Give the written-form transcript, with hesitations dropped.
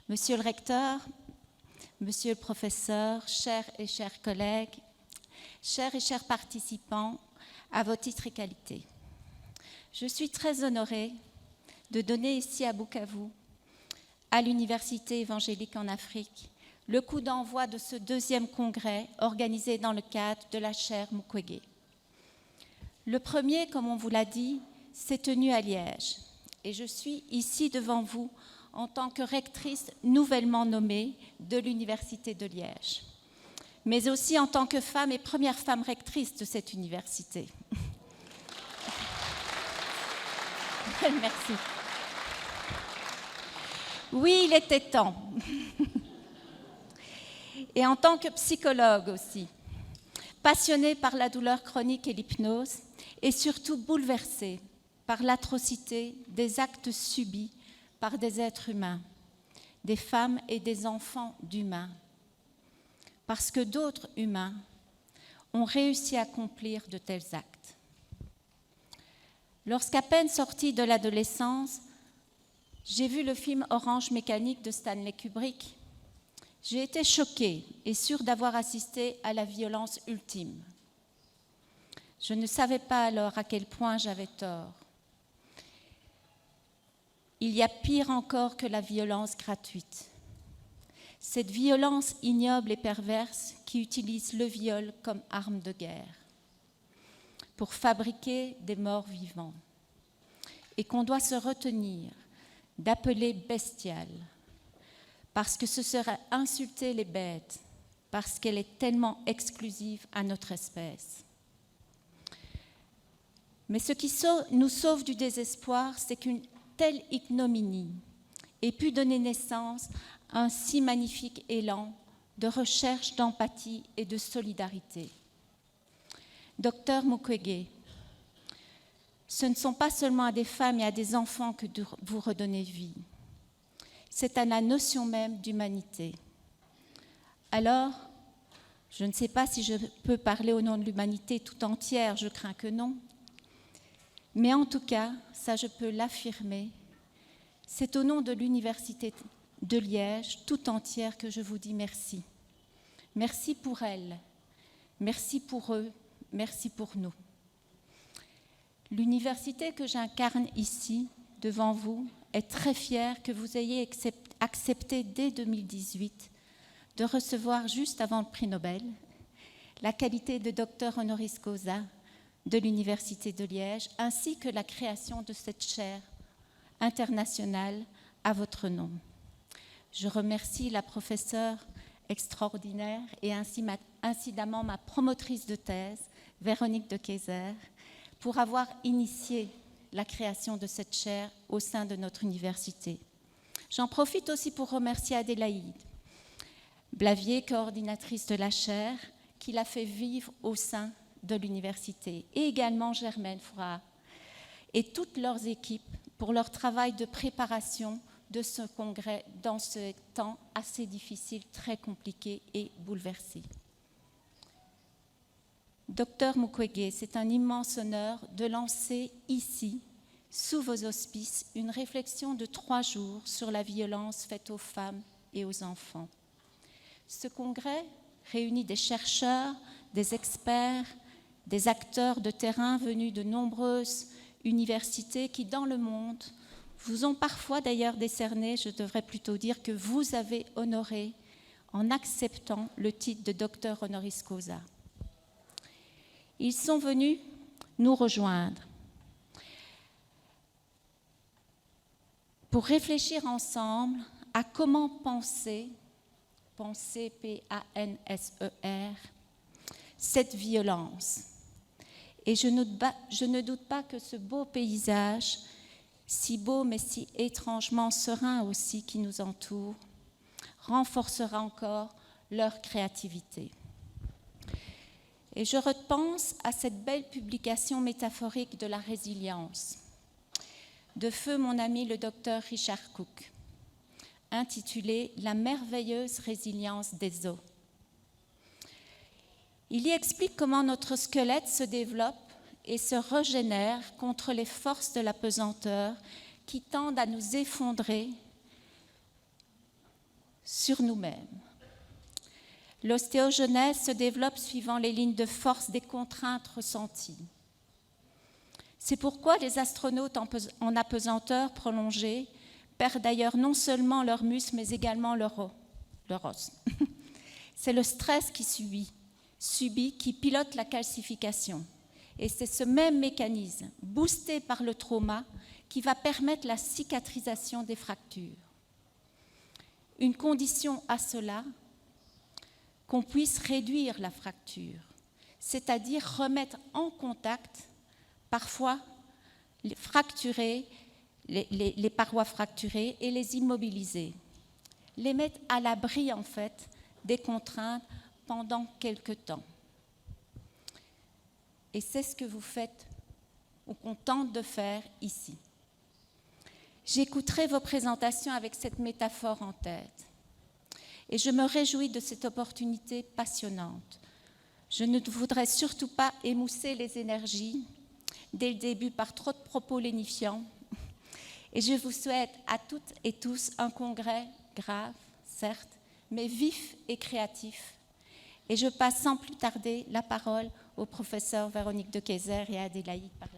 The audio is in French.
Monsieur le recteur, monsieur le professeur, chers et chers collègues, chers et chers participants, à vos titres et qualités. Je suis très honorée de donner ici à Bukavu, à l'Université évangélique en Afrique, le coup d'envoi de ce deuxième congrès organisé dans le cadre de la chaire Mukwege. Le premier, comme on vous l'a dit, s'est tenu à Liège et je suis ici devant vous en tant que rectrice nouvellement nommée de l'Université de Liège, mais aussi en tant que femme et première femme rectrice de cette université. Merci. Oui, il était temps. Et en tant que psychologue aussi, passionnée par la douleur chronique et l'hypnose, et surtout bouleversée par l'atrocité des actes subis par des êtres humains, des femmes et des enfants d'humains, parce que d'autres humains ont réussi à accomplir de tels actes. Lorsqu'à peine sortie de l'adolescence, j'ai vu le film Orange Mécanique de Stanley Kubrick. J'ai été choquée et sûre d'avoir assisté à la violence ultime. Je ne savais pas alors à quel point j'avais tort. Il y a pire encore que la violence gratuite. Cette violence ignoble et perverse qui utilise le viol comme arme de guerre pour fabriquer des morts vivants et qu'on doit se retenir d'appeler bestiale parce que ce serait insulter les bêtes, parce qu'elle est tellement exclusive à notre espèce. Mais ce qui nous sauve du désespoir, c'est qu'une telle ignominie ait pu donner naissance à un si magnifique élan de recherche, d'empathie et de solidarité. Docteur Mukwege, ce ne sont pas seulement à des femmes et à des enfants que vous redonnez vie, c'est à la notion même d'humanité. Alors, je ne sais pas si je peux parler au nom de l'humanité tout entière, je crains que non, mais en tout cas, ça je peux l'affirmer, c'est au nom de l'Université de Liège tout entière que je vous dis merci. Merci pour elle, merci pour eux, merci pour nous. L'université que j'incarne ici, devant vous, est très fière que vous ayez accepté dès 2018 de recevoir, juste avant le prix Nobel, la qualité de docteur honoris causa de l'Université de Liège, ainsi que la création de cette chaire internationale à votre nom. Je remercie la professeure extraordinaire et incidemment ma promotrice de thèse, Véronique de Keyser, pour avoir initié la création de cette chaire au sein de notre université. J'en profite aussi pour remercier Adélaïde Blavier, coordinatrice de la chaire, qui l'a fait vivre au sein de l'université, et également Germaine Froid et toutes leurs équipes pour leur travail de préparation de ce congrès dans ce temps assez difficile, très compliqué et bouleversé. Docteur Mukwege, c'est un immense honneur de lancer ici, sous vos auspices, une réflexion de 3 jours sur la violence faite aux femmes et aux enfants. Ce congrès réunit des chercheurs, des experts, des acteurs de terrain venus de nombreuses universités qui, dans le monde, vous ont parfois d'ailleurs décerné, je devrais plutôt dire que vous avez honoré en acceptant le titre de docteur honoris causa. Ils sont venus nous rejoindre pour réfléchir ensemble à comment penser, P-A-N-S-E-R, cette violence. Et je ne doute pas que ce beau paysage, si beau mais si étrangement serein aussi qui nous entoure, renforcera encore leur créativité. Et je repense à cette belle publication métaphorique de la résilience, de feu mon ami le docteur Richard Cook, intitulée « La merveilleuse résilience des os ». Il y explique comment notre squelette se développe et se régénère contre les forces de la pesanteur qui tendent à nous effondrer sur nous-mêmes. L'ostéogenèse se développe suivant les lignes de force des contraintes ressenties. C'est pourquoi les astronautes en apesanteur prolongée perdent d'ailleurs non seulement leurs muscles, mais également leur os. C'est le stress qui subit, qui pilote la calcification. Et c'est ce même mécanisme, boosté par le trauma, qui va permettre la cicatrisation des fractures. Une condition à cela, qu'on puisse réduire la fracture, c'est-à-dire remettre en contact, parfois fracturer, les parois fracturées et les immobiliser, les mettre à l'abri en fait des contraintes pendant quelque temps. Et c'est ce que vous faites ou qu'on tente de faire ici. J'écouterai vos présentations avec cette métaphore en tête et je me réjouis de cette opportunité passionnante. Je ne voudrais surtout pas émousser les énergies dès le début par trop de propos lénifiants. Et je vous souhaite à toutes et tous un congrès grave, certes, mais vif et créatif. Et je passe sans plus tarder la parole aux professeurs Véronique de Keyser et Adélaïde Paré.